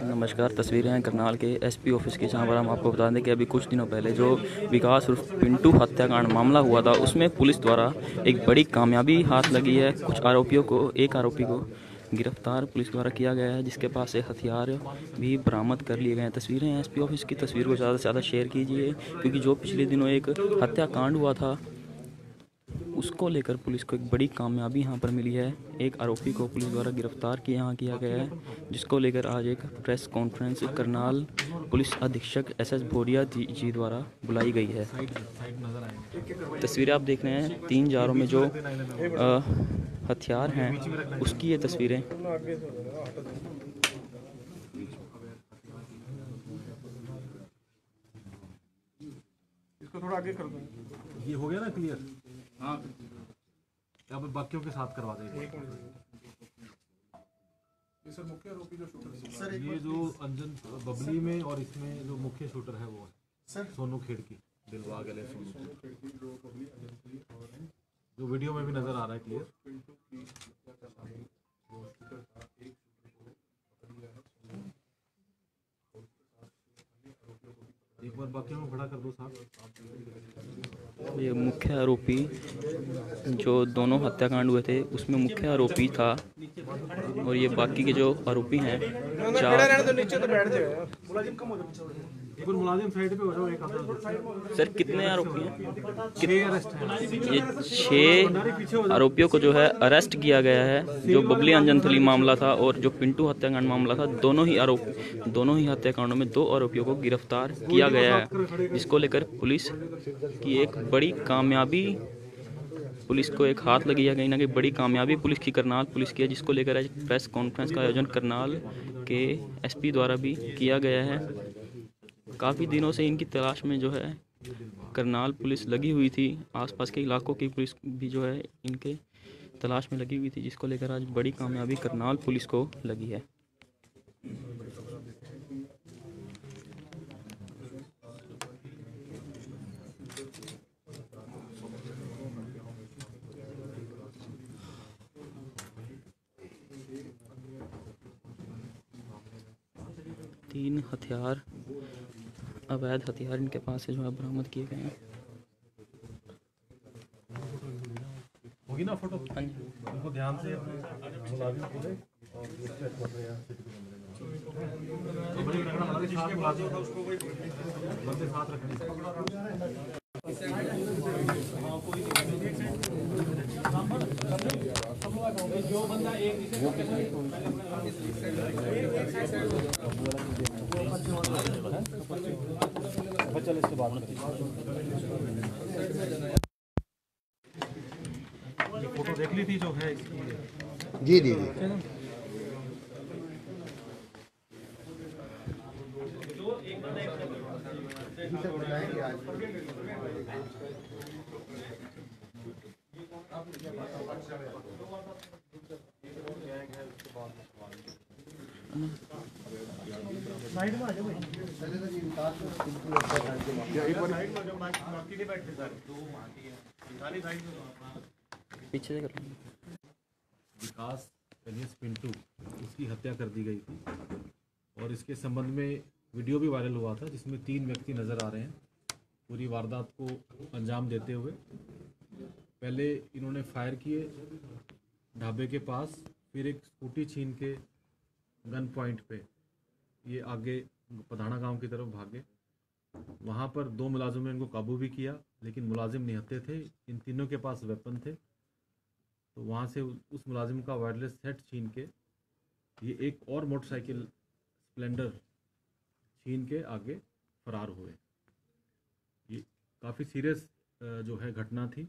नमस्कार। तस्वीरें हैं करनाल के एसपी ऑफिस की, जहां पर हम आपको बता दें कि अभी कुछ दिनों पहले जो विकास उर्फ पिंटू हत्याकांड मामला हुआ था, उसमें पुलिस द्वारा एक बड़ी कामयाबी हाथ लगी है। कुछ आरोपियों को, एक आरोपी को गिरफ्तार पुलिस द्वारा किया गया है, जिसके पास से हथियार भी बरामद कर लिए गए हैं। तस्वीरें हैं एसपी ऑफिस की, तस्वीर को ज़्यादा से ज़्यादा शेयर कीजिए, क्योंकि जो पिछले दिनों एक हत्याकांड हुआ था उसको लेकर पुलिस को एक बड़ी कामयाबी यहाँ पर मिली है। एक आरोपी को पुलिस द्वारा गिरफ्तार किया गया है, जिसको लेकर आज एक प्रेस कॉन्फ्रेंस करनाल पुलिस अधीक्षक एसएस भोरिया जी द्वारा बुलाई गई है। तस्वीरें आप देख रहे हैं, 3 जारों में जो हथियार हैं उसकी ये तस्वीरें। इसको थोड़ा आगे कर दो। ये हो गया ना क्लियर? हाँ, अब बाकियों के साथ करवा देंगे। ये सर मुख्य आरोपी जो शूटर सर, ये जो अंजन बबली में और इसमें जो मुख्य शूटर है वो है सर सोनू खेड़की, दिलबाग वाले सोनू, जो वीडियो में भी नजर आ रहा है क्लियर। एक बार बाकियों में खड़ा कर दो साहब। ये मुख्य आरोपी जो दोनों हत्याकांड हुए थे उसमें मुख्य आरोपी था, और ये बाकी के जो आरोपी हैं 4। नीचे तो बैठ जाएगा। मुलाजिम साइड पे हो जाओ। एक सर कितने आरोपी हैं? 6 अरेस्ट हैं। ये 6 आरोपियों को जो है अरेस्ट किया गया है। जो बबली अंजनथली मामला था और जो पिंटू हत्याकांड मामला था, दोनों ही हत्याकांडों में 2 आरोपियों को गिरफ्तार किया गया है, जिसको लेकर पुलिस की एक बड़ी कामयाबी, पुलिस को एक हाथ लगी है। कहीं ना कहीं बड़ी कामयाबी पुलिस की, करनाल पुलिस की है, जिसको लेकर आज प्रेस कॉन्फ्रेंस का आयोजन करनाल के एसपी द्वारा भी किया गया है। काफ़ी दिनों से इनकी तलाश में जो है करनाल पुलिस लगी हुई थी, आसपास के इलाकों की पुलिस भी जो है इनके तलाश में लगी हुई थी, जिसको लेकर आज बड़ी कामयाबी करनाल पुलिस को लगी है। तीन हथियार, अवैध हथियार इनके पास से जो है बरामद किए गए हैं। होगी ना फोटो? हाँ जी, उनको ध्यान से मुलाजिम बोले और साथ रखने। जो बंदा एक चल इसके बाद फोटो देख ली थी जो है इसकी। जी जी जी। साइड में आ जाओ भाई। पीछे से कर विकास पिंटू, उसकी हत्या कर दी गई थी और इसके संबंध में वीडियो भी वायरल हुआ था, जिसमें 3 व्यक्ति नज़र आ रहे हैं पूरी वारदात को अंजाम देते हुए। पहले इन्होंने फायर किए ढाबे के पास, फिर एक स्कूटी छीन के गन पॉइंट पे ये आगे पधाना गांव की तरफ भागे। वहाँ पर 2 मुलाजिम ने इनको काबू भी किया, लेकिन मुलाजिम निहत्थे थे, इन तीनों के पास वेपन थे। तो वहाँ से उस मुलाजिम का वायरलेस सेट छीन के ये एक और मोटरसाइकिल स्प्लेंडर छीन के आगे फरार हुए। ये काफ़ी सीरियस जो है घटना थी,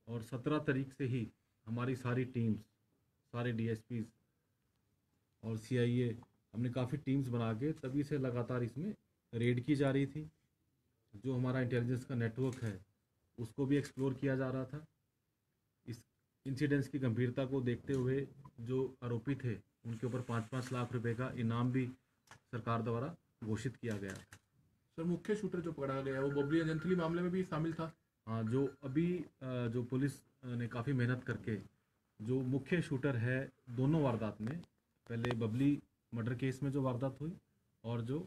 और 17 तारीख से ही हमारी सारी टीम्स, सारे डीएसपीज और सीआईए, हमने काफ़ी टीम्स बना के तभी से लगातार इसमें रेड की जा रही थी। जो हमारा इंटेलिजेंस का नेटवर्क है उसको भी एक्सप्लोर किया जा रहा था। इस इंसिडेंट्स की गंभीरता को देखते हुए जो आरोपी थे उनके ऊपर 5-5 लाख रुपए का इनाम भी सरकार द्वारा घोषित किया गया था। सर मुख्य शूटर जो पकड़ा गया वो बबली अंजनथली मामले में भी शामिल था। हाँ, जो अभी जो पुलिस ने काफ़ी मेहनत करके जो मुख्य शूटर है दोनों वारदात में, पहले बबली मर्डर केस में जो वारदात हुई और जो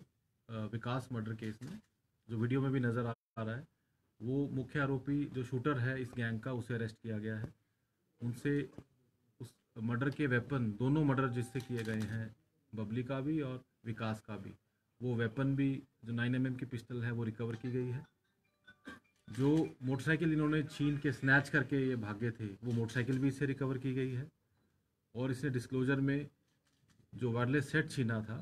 विकास मर्डर केस में जो वीडियो में भी नज़र आ रहा है, वो मुख्य आरोपी जो शूटर है इस गैंग का, उसे अरेस्ट किया गया है। उनसे उस मर्डर के वेपन, दोनों मर्डर जिससे किए गए हैं, बबली का भी और विकास का भी, वो वेपन भी जो 9mm की पिस्टल है वो रिकवर की गई है। जो मोटरसाइकिल इन्होंने छीन के स्नैच करके ये भागे थे, वो मोटरसाइकिल भी इससे रिकवर की गई है। और इसने डिस्क्लोजर में जो वायरलेस सेट छीना था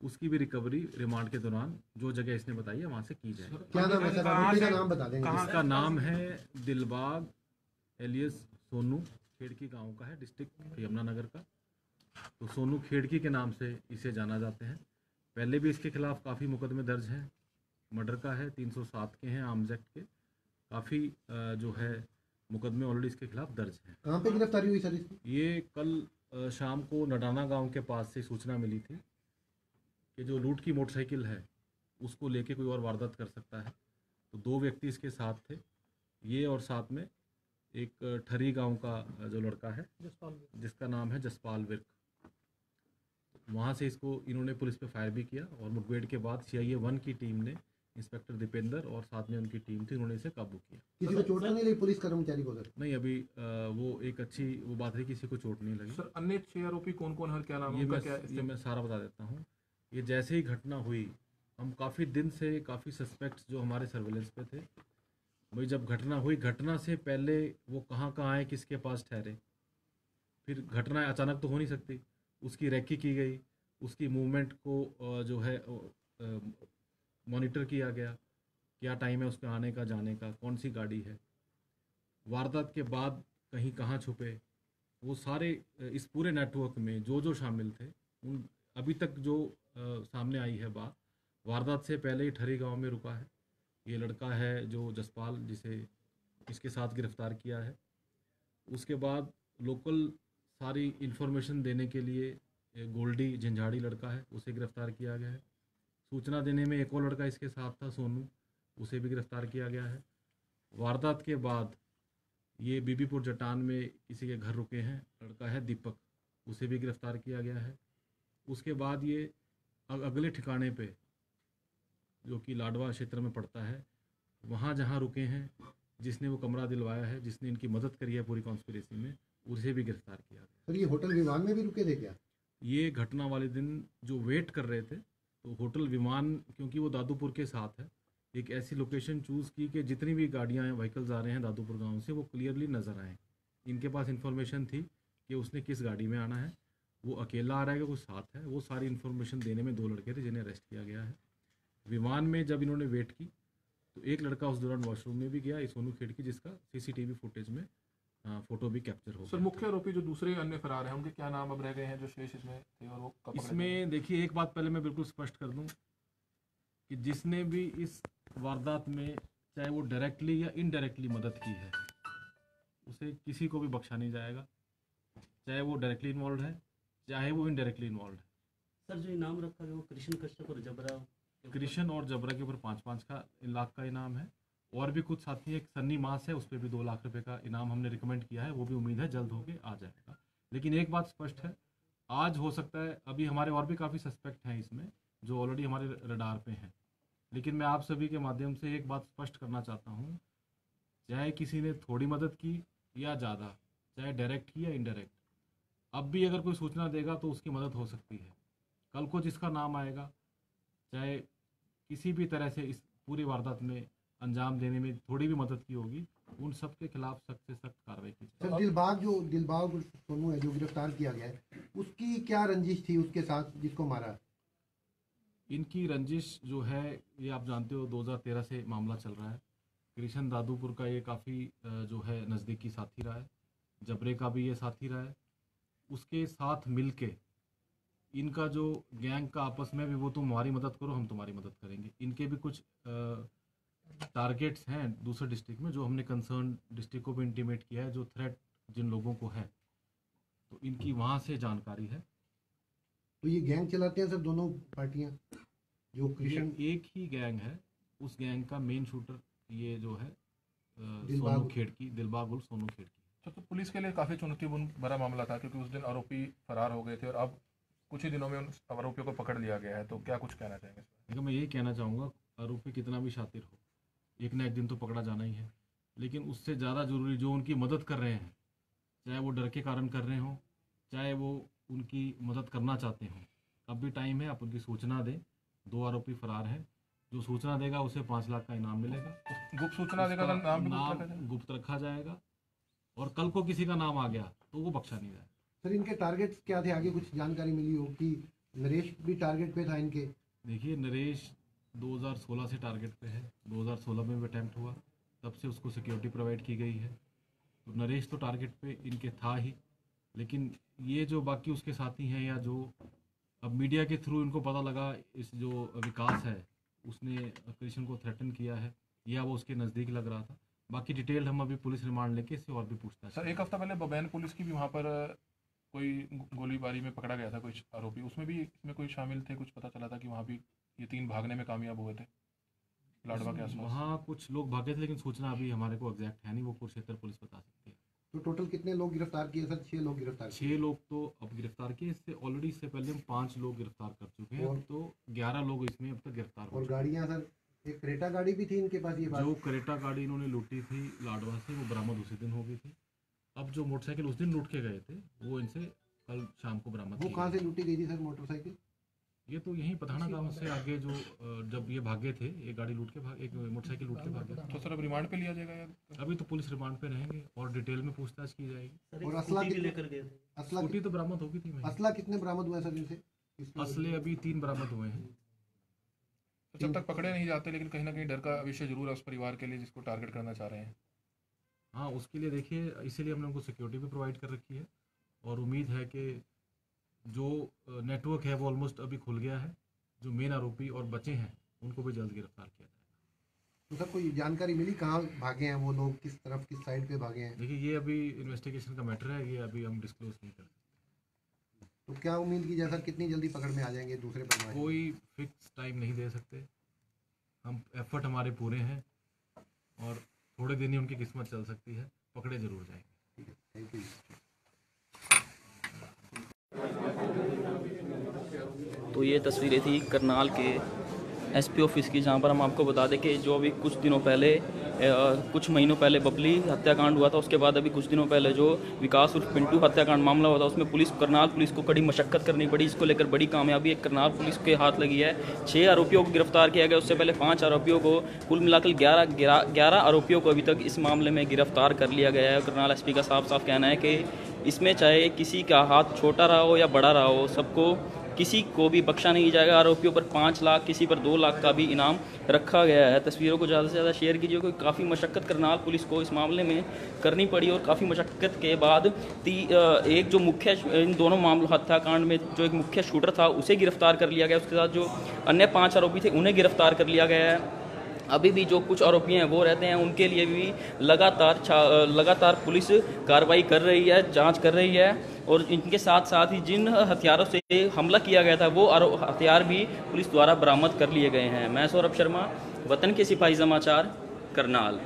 उसकी भी रिकवरी रिमांड के दौरान जो जगह इसने बताई है वहाँ से की जाएगी। क्या नाम है सर? आरोपी का नाम बता देंगे? इसका नाम है दिलबाग एलियस सोनू, खेड़की गांव का है, डिस्ट्रिक्ट यमुनानगर का। तो सोनू खेड़की के नाम से इसे जाना जाते हैं। पहले भी इसके खिलाफ काफ़ी मुकदमे दर्ज हैं। मर्डर का है, 307 के हैं आर्म्स एक्ट के, काफ़ी जो है मुकदमे ऑलरेडी इसके खिलाफ दर्ज हैं। कहाँ पे गिरफ्तारी हुई सर इसकी? ये कल शाम को नडाना गांव के पास से सूचना मिली थी कि जो लूट की मोटरसाइकिल है उसको लेके कोई और वारदात कर सकता है। तो 2 व्यक्ति इसके साथ थे, ये और साथ में एक ठरी गांव का जो लड़का है जिसका नाम है जसपाल विर्क। वहाँ से इसको इन्होंने पुलिस पे फायर भी किया और मुठभेड़ के बाद CIA 1 की टीम ने, इंस्पेक्टर दीपेंद्र और साथ में उनकी टीम थी, उन्होंने इसे काबू किया। किसी को चोट तो नहीं लगी पुलिस कर्मचारी को सर? नहीं, अभी वो एक अच्छी वो बात है, किसी को चोट नहीं लगी। सर अन्य 6 आरोपी कौन कौन है और क्या नाम है ये उनका? क्या ये मैं सारा बता देता हूँ। ये जैसे ही घटना हुई, हम काफ़ी दिन से काफ़ी सस्पेक्ट्स जो हमारे सर्वेलेंस पे थे, वही जब घटना हुई, घटना से पहले वो कहाँ कहाँ आए, किसके पास ठहरे, फिर घटना अचानक तो हो नहीं सकती, उसकी रेकी की गई, उसकी मूवमेंट को जो है मॉनिटर किया गया, क्या टाइम है उसके आने का जाने का, कौन सी गाड़ी है, वारदात के बाद कहीं कहाँ छुपे, वो सारे इस पूरे नेटवर्क में जो जो शामिल थे, उन अभी तक जो सामने आई है बात, वारदात से पहले ही ठरी गांव में रुका है। ये लड़का है जो जसपाल, जिसे इसके साथ गिरफ्तार किया है। उसके बाद लोकल सारी इन्फॉर्मेशन देने के लिए गोल्डी झंझाड़ी लड़का है, उसे गिरफ्तार किया गया है। सूचना देने में एक और लड़का इसके साथ था, सोनू, उसे भी गिरफ्तार किया गया है। वारदात के बाद ये बीबीपुर जटान में किसी के घर रुके हैं, लड़का है दीपक, उसे भी गिरफ्तार किया गया है। उसके बाद ये अगले ठिकाने पे जो कि लाडवा क्षेत्र में पड़ता है, वहाँ जहाँ रुके हैं, जिसने वो कमरा दिलवाया है, जिसने इनकी मदद करी है पूरी कॉन्स्पिरेसी में, उसे भी गिरफ्तार किया गया। सर ये होटल विमान में भी रुके थे क्या? ये घटना वाले दिन जो वेट कर रहे थे, तो होटल विमान, क्योंकि वो दादूपुर के साथ है, एक ऐसी लोकेशन चूज़ की कि जितनी भी गाड़ियाँ व्हीकल्स आ रहे हैं दादूपुर गांव से, वो क्लियरली नज़र आएँ। इनके पास इन्फॉर्मेशन थी कि उसने किस गाड़ी में आना है, वो अकेला आ रहा है कि कुछ साथ है, वो सारी इन्फॉर्मेशन देने में 2 लड़के थे जिन्हें अरेस्ट किया गया है। विमान में जब इन्होंने वेट की तो एक लड़का उस दौरान वॉशरूम में भी गया, इस सोनू खेड़की, जिसका CCTV फुटेज में फोटो भी कैप्चर हो सर गया। मुख्य आरोपी जो दूसरे अन्य फरार हैं उनके क्या नाम अब रह गए हैं जो शेष इसमें थे और वो कब पकड़े गए? इसमें देखिए, एक बात पहले मैं बिल्कुल स्पष्ट कर दूं कि जिसने भी इस वारदात में चाहे वो डायरेक्टली या इनडायरेक्टली मदद की है, उसे किसी को भी बख्शा नहीं जाएगा, चाहे वो डायरेक्टली इन्वॉल्व है चाहे वो इनडायरेक्टली इन्वॉल्व है। सर जो इनाम रखा गया वो कृष्ण कश्यप और जबरा, कृष्ण और जबरा के ऊपर 5-5 लाख का इनाम है, और भी कुछ साथी, एक सन्नी मास है, उस पर भी 2 लाख रुपए का इनाम हमने रिकमेंड किया है, वो भी उम्मीद है जल्द होके आ जाएगा। लेकिन एक बात स्पष्ट है, आज हो सकता है, अभी हमारे और भी काफ़ी सस्पेक्ट हैं इसमें जो ऑलरेडी हमारे रडार पे हैं, लेकिन मैं आप सभी के माध्यम से एक बात स्पष्ट करना चाहता हूँ, चाहे किसी ने थोड़ी मदद की या ज़्यादा, चाहे डायरेक्ट की या इनडायरेक्ट, अब भी अगर कोई सूचना देगा तो उसकी मदद हो सकती है। कल को जिसका नाम आएगा, चाहे किसी भी तरह से इस पूरी वारदात में अंजाम देने में थोड़ी भी मदद की होगी, उन सब के खिलाफ सख्त से सख्त कार्रवाई की जाए। सर दिलबाग सोनू है जो गिरफ्तार किया गया है, उसकी क्या रंजिश थी उसके साथ जिसको मारा? इनकी रंजिश जो है, ये आप जानते हो 2013 से मामला चल रहा है। कृष्ण दादूपुर का ये काफ़ी जो है नज़दीकी साथी रहा है, जबरे का भी ये साथी रहा है। उसके साथ मिलके इनका जो गैंग का आपस में भी, वो तुम हमारी मदद करो हम तुम्हारी मदद करेंगे, इनके भी कुछ टारगेट्स हैं दूसरे डिस्ट्रिक्ट में, जो हमने कंसर्न डिस्ट्रिक्ट को भी इंटीमेट किया है, जो थ्रेट जिन लोगों को है, तो इनकी वहाँ से जानकारी है। तो ये गैंग चलाते हैं सर दोनों पार्टियां, जो कृष्ण? एक ही गैंग है, उस गैंग का मेन शूटर ये जो है दिलबाग सोनू खेड़की, दिलबाग उर्फ सोनू खेड़की। तो पुलिस के लिए काफी चुनौतीपूर्ण भरा मामला था क्योंकि उस दिन आरोपी फरार हो गए थे और अब कुछ ही दिनों में उन आरोपियों को पकड़ लिया गया है, तो क्या कुछ कहना चाहेंगे? देखो, मैं यही कहना चाहूँगा, आरोपी कितना भी शातिर हो, एक ना एक दिन तो पकड़ा जाना ही है। लेकिन उससे ज़्यादा ज़रूरी जो उनकी मदद कर रहे हैं, चाहे वो डर के कारण कर रहे हों, चाहे वो उनकी मदद करना चाहते हों, अब भी टाइम है, आप उनकी सूचना दें। 2 आरोपी फरार हैं, जो सूचना देगा उसे 5 लाख का इनाम मिलेगा। गुप्त सूचना देगा, नाम भी गुप्त रखा जाएगा? गुप्त रखा जाएगा, और कल को किसी का नाम आ गया तो वो बख्शा नहीं जाएगा। सर, इनके टारगेट्स क्या थे? आगे कुछ जानकारी मिली हो कि नरेश भी टारगेट पे था इनके? देखिए, नरेश 2016 से टारगेट पे है, 2016 में भी अटैम्प्ट हुआ, तब से उसको सिक्योरिटी प्रोवाइड की गई है। तो नरेश तो टारगेट पे इनके था ही, लेकिन ये जो बाकी उसके साथी हैं, या जो अब मीडिया के थ्रू इनको पता लगा, इस जो विकास है उसने कृष्ण को थ्रेटन किया है, या वो उसके नज़दीक लग रहा था। बाकी डिटेल हम अभी पुलिस रिमांड लेके इससे और भी पूछताछ। सर, एक हफ्ता पहले बबैन पुलिस की भी वहाँ पर कोई गोलीबारी में पकड़ा गया था कुछ आरोपी, उसमें भी इसमें कोई शामिल थे? कुछ पता चला था कि वहाँ भी ये 3 भागने में कामयाब हुए थे लाडवा के आसपास? वहाँ कुछ लोग भागे थे, लेकिन सूचना अभी हमारे को एग्जैक्ट है नहीं, वो कुरुक्षेत्र पुलिस बता सकती है। तो टोटल कितने लोग गिरफ्तार किए सर? 6 लोग गिरफ्तार किए। 6 लोग तो अब गिरफ्तार किए, इससे ऑलरेडी इससे पहले हम 5 लोग गिरफ्तार कर चुके हैं, तो 11 लोग इसमें अब तक गिरफ्तार हो और चुके हैं। गाड़ियाँ सर, एक क्रेटा गाड़ी भी थी इनके पास, ये बात? जो क्रेटा गाड़ी इन्होंने लूटी थी लाडवा से, वो बरामद उसी दिन हो गई थी। अब जो मोटरसाइकिल उस दिन लूट के गए थे, वो इनसे कल शाम को बरामद वो की कहाँ गई। से लूटी गई थी सर मोटरसाइकिल? ये तो यहीं पठाना गांव से आगे, जो जब ये भागे थे, एक गाड़ी लूट के भाग, एक मोटरसाइकिल लूट के भागे थे। तो सर अब रिमांड पे लिया जाएगा या? अभी तो पुलिस रिमांड पे रहेंगे और डिटेल में पूछताछ की जाएगी। सर, एक और असला स्कूटी भी कितने- लेकर गए थे। असला स्कूटी तो बरामद होगी थी। असला कितने बरामद हुए सर इनसे? असले अभी 3 बरामद हुए हैं। तो जब तक पकड़े नहीं जाते, लेकिन कहीं ना कहीं डर का विषय जरूर है उस परिवार के लिए जिसको टारगेट करना चाह रहे हैं। हाँ, उसके लिए देखिए, इसीलिए हमने उनको सिक्योरिटी भी प्रोवाइड कर रखी है, और उम्मीद है कि जो नेटवर्क है वो ऑलमोस्ट अभी खुल गया है। जो मेन आरोपी और बचे हैं उनको भी जल्द गिरफ्तार किया जाएगा। तो सर, कोई जानकारी मिली कहाँ भागे हैं वो लोग, किस तरफ, किस साइड पे भागे हैं? देखिए, ये अभी इन्वेस्टिगेशन का मैटर है, ये अभी हम डिस्क्लोज नहीं कर सकते। तो क्या उम्मीद की जाए सर, कितनी जल्दी पकड़ में आ जाएंगे दूसरे परिवार? कोई फिक्स टाइम नहीं दे सकते, हम एफर्ट हमारे पूरे हैं, और थोड़े दिन ही उनकी किस्मत चल सकती है, पकड़े जरूर जाएंगे। Thank you. तो ये तस्वीरें थी करनाल के एसपी ऑफिस की, जहाँ पर हम आपको बता दें कि जो अभी कुछ दिनों पहले कुछ महीनों पहले बबली हत्याकांड हुआ था, उसके बाद अभी कुछ दिनों पहले जो विकास उर्फ पिंटू हत्याकांड मामला हुआ था, उसमें करनाल पुलिस को कड़ी मशक्कत करनी पड़ी। इसको लेकर बड़ी कामयाबी एक करनाल पुलिस के हाथ लगी है। 6 आरोपियों को गिरफ्तार किया गया, उससे पहले 5 आरोपियों को, कुल मिलाकर 11 आरोपियों को अभी तक इस मामले में गिरफ्तार कर लिया गया है। करनाल एसपी का साफ साफ कहना है कि इसमें चाहे किसी का हाथ छोटा रहा हो या बड़ा रहा हो, सबको, किसी को भी बख्शा नहीं जाएगा। आरोपियों पर 5 लाख, किसी पर 2 लाख का भी इनाम रखा गया है। तस्वीरों को ज़्यादा से ज़्यादा शेयर कीजिए, क्योंकि काफ़ी मशक्क़त करनाल पुलिस को इस मामले में करनी पड़ी, और काफ़ी मशक्क़त के बाद एक जो मुख्य, इन दोनों मामलों हत्याकांड में जो एक मुख्य शूटर था उसे गिरफ्तार कर लिया गया, उसके साथ जो अन्य 5 आरोपी थे उन्हें गिरफ्तार कर लिया गया है। अभी भी जो कुछ आरोपी हैं वो रहते हैं, उनके लिए भी लगातार पुलिस कार्रवाई कर रही है, जांच कर रही है, और इनके साथ साथ ही जिन हथियारों से हमला किया गया था वो हथियार भी पुलिस द्वारा बरामद कर लिए गए हैं। मैं सौरभ शर्मा, वतन के सिपाही समाचार, करनाल।